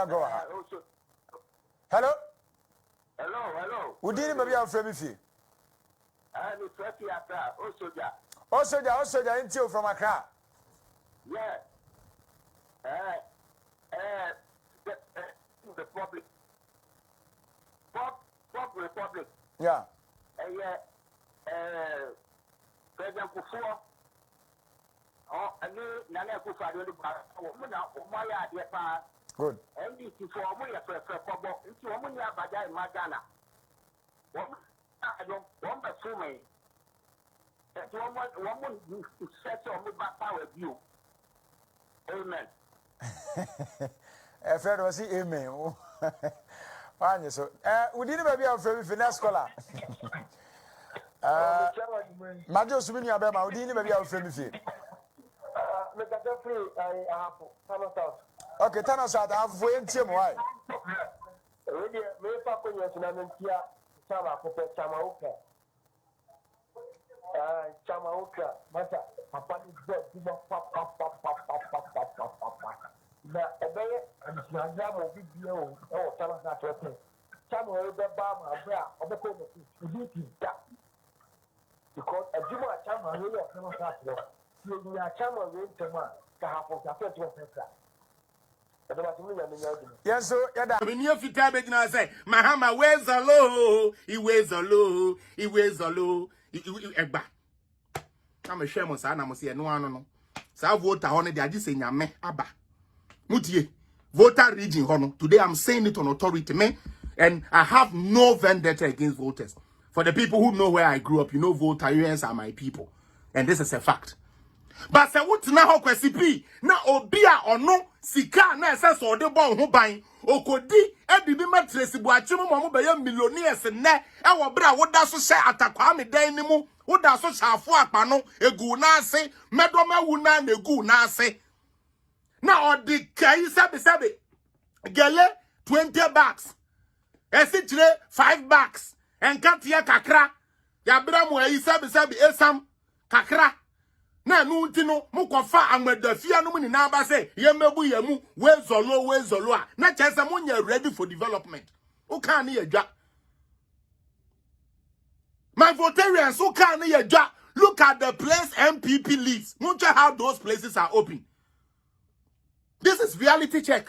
go. Hello. Hello. We didn't maybe our friend fee. Also, the intel from Accra. Yeah. The public. Pop Republic. Yeah. President Kufuor. Nana Kufuor the Good. NDC for Omoya for into Omoya Bada in Magana. One by two me. One set on me back power view. Amen. A friend was amen. Fine, so we didn't maybe our friend finance scholar. Majo Subini Abema, we didn't maybe our friend fee. Okay, tell us out. I've waited him. Why? Yes, so yeah. When you fit time I say, Mahama, where's the low? He weighs the low. He weighs the low. Egba. I'm a shame on Sana. I must say no one. So I vote on it. I just say nyame aba. Mutie. Voter region hono. Today I'm saying it on authority, man. And I have no vendetta against voters. For the people who know where I grew up, you know, voters are my people, and this is a fact. But say what na ho kwesi pi na obi a ono sika na ese so de bon ho ban okodi e bibi matresi bu achim mo be millionaires ne e wo bra woda so hye atakwa me dan ni mu woda so hyafo apa no egu na ase medomawu na egu na ase na odi kai sabe gele 20 bucks esi kire 5 bucks enkatia kakra ya bra mo ayi sabe esam kakra na nu ntino mukofa anwedafia no mu ni na ba say yemebu yemu wezolo a na chese munya ready for development who can na yadwa my votarians who can na yadwa look at the place NPP leads much how those places are open. This is reality check.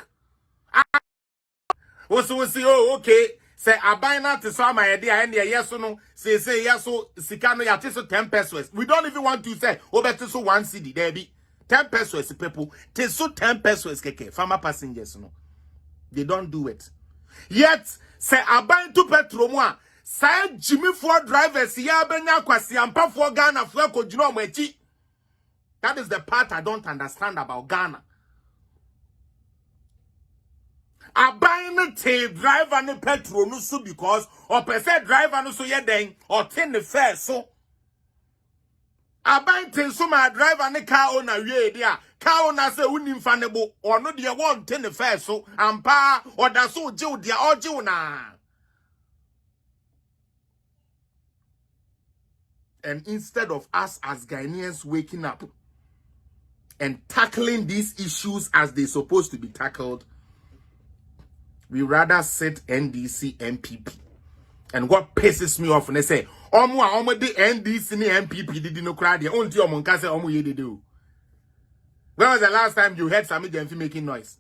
Also we say oh okay say abina to so my idea and yes no say yes so sikano ya so 10 pesos. We don't even want to say over to so 1 cedi there be 10 pesos people te so 10 pesos keke farmer passengers no they don't do it yet say abine to petrol mo a say Jimmy for drivers ya benya kwasi ampa for Ghana for ko jino mo achi. That is the part I don't understand about Ghana. Abine te driver no petrol no so because or per se driver no so ye den or ten the fare so abine te so my driver ne car owner we dia car owner say unim fanebo or no dia won ten the fare so ampa or da so jiw dia or jiw na. And instead of us as Ghanaians waking up and tackling these issues as they're supposed to be tackled, we rather sit NDC NPP. And what pisses me off when they say, Omo the NDC and NPP did no cry the only omo nka say omo ye dey do. When was the last time you heard Sami Jenfi making noise?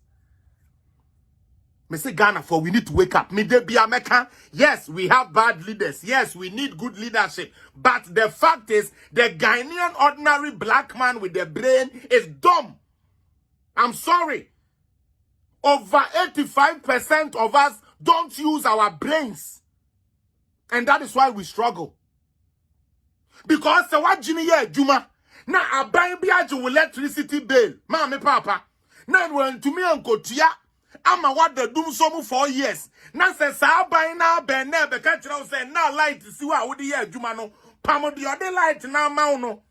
Me say Ghana for we need to wake up. Me dey be America. Yes, we have bad leaders. Yes, we need good leadership. But the fact is, the Ghanaian ordinary black man with the brain is dumb. I'm sorry. Over 85% of us don't use our brains. And that is why we struggle. Because the what Jimmy Juma na aban biaje electricity bill. Mama papa. Na when to me uncle tia ama what the doom so 4 years. Na se sa aban na ben na be ka kire say na light si wa wo de Juma no. Pamo the other light na ma no.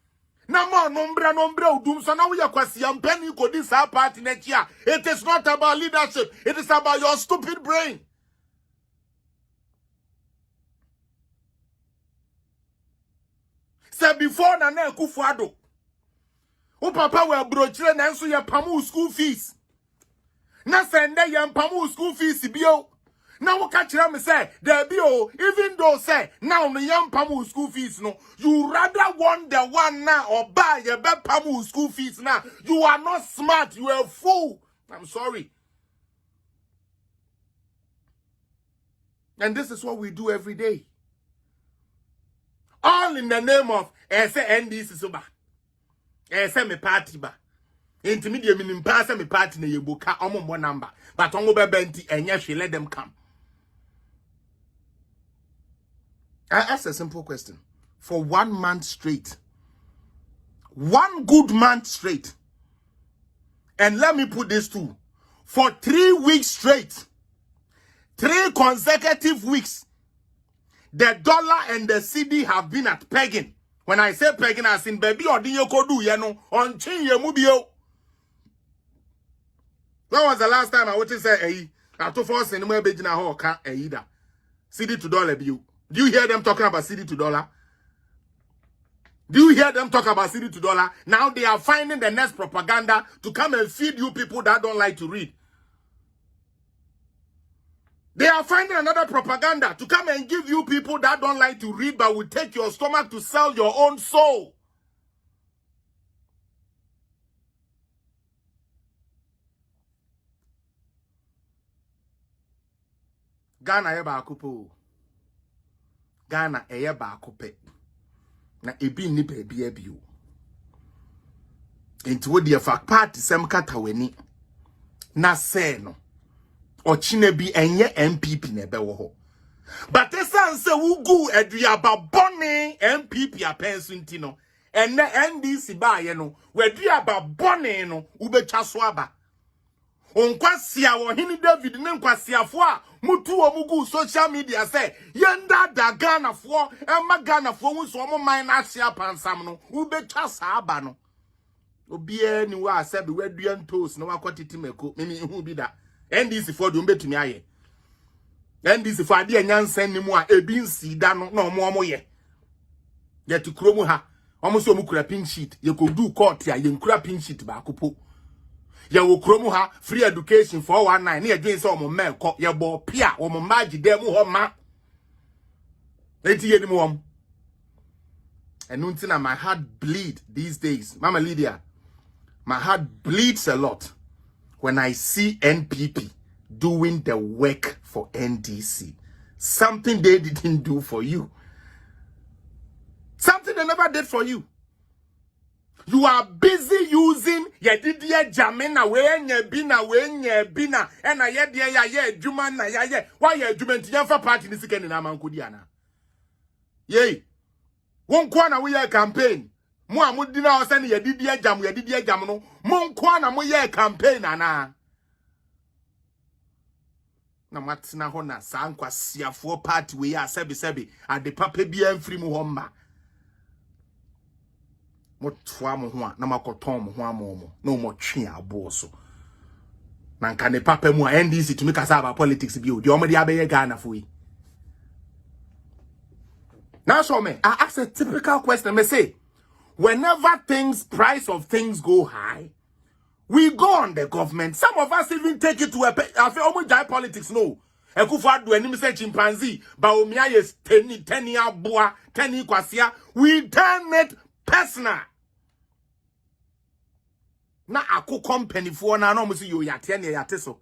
Na mo nombra udum so na we yakwasi ampani ko di sa party na chia. It is not about leadership. It is about your stupid brain. Say before na Kufuor o papa we brochire na nso ye pamu school fees. Na send yam pamu school fees bio. Now we catch them say there be even though say now the young pamu school fees no, you rather want the one now or buy your bed pamu school fees now. You are not smart, you are a fool. I'm sorry. And this is what we do every day. All in the name of say NDC soba. Say me party ba. Intermediate minim pass me party na yebuka omo number. But omo bebenti enye she let them come. I ask a simple question. For 1 month straight. 1 good month straight. And let me put this too. For 3 weeks straight. 3 consecutive weeks. The dollar and the CD have been at pegging. When I say pegging, I seen baby or dinyo kodu yeno on chin ye mubio. When was the last time I watched say I to force in my bejina ho ka either CD to dollar view? Do you hear them talking about CD to dollar? Do you hear them talk about CD to dollar? Now they are finding the next propaganda to come and feed you people that don't like to read. They are finding another propaganda to come and give you people that don't like to read but will take your stomach to sell your own soul. Ghana eba akupo. Ghana eba akupe. Na ebi ni baby ebi o. Enti wo de fa party sem kata weni. Na se no. Ochine bi enye NPP na ebe wo ho. But esan se wugu eduaba bone NPP apensu nti no. Enne NDC ba ye no. Weduaba bone no ubetwa so aba. Onkwasia wo hini David ne nkwasiafo a mutu omugu social media say yenda da Ghana fo emma Ghana fo hu so mo man na asia pansam no ubetwa sa aba no obie ni wa asabe wadua ntos na wakotiti meko mimi hu bi da NDC fo do mbetumi aye NDC fo ade anyansan ni mu a ebi nsi da no na omo ye yeti kromu ha omo so omukura pink sheet ye kodu court ya ye nkura pink sheet ba akopo ya wo kromu ha free education 419 na yedwen se omo meko ye bo pia omo maji dem ho ma eti ye ni mo om enunti my heart bleed these days Mama Lydia. My heart bleeds a lot when I see NPP doing the work for NDC. Something they didn't do for you. Something they never did for you. You are busy using yedidia jamina wenye bina and a ye juman na ye why ye juman for party this again in Amankudiana. Yay. Won kwana we ye campaign. Mo amudina o se ne yedidia jam no. Mo kwana mo ye campaign ana. Na matina ho na sa nkwasiafo party we ya sebi ade papa bia mfiri mu ho mma. Motwa mo ho a na makoton mo ho amomo na mo twe abo so na nka ne papa mu a NDC tumi kasa about politics bi o de omo de abeye Ghana fo yi. Now show me I ask a typical question. Me say whenever price of things go high, we go on the government. Some of us even take it to a I feel almost die politics no. Ekufa do enim say chimpanzee ba omia yes 10 ya boa 10 kwasia we turn it personal. Na ako company for na no mo say yo yate na yate so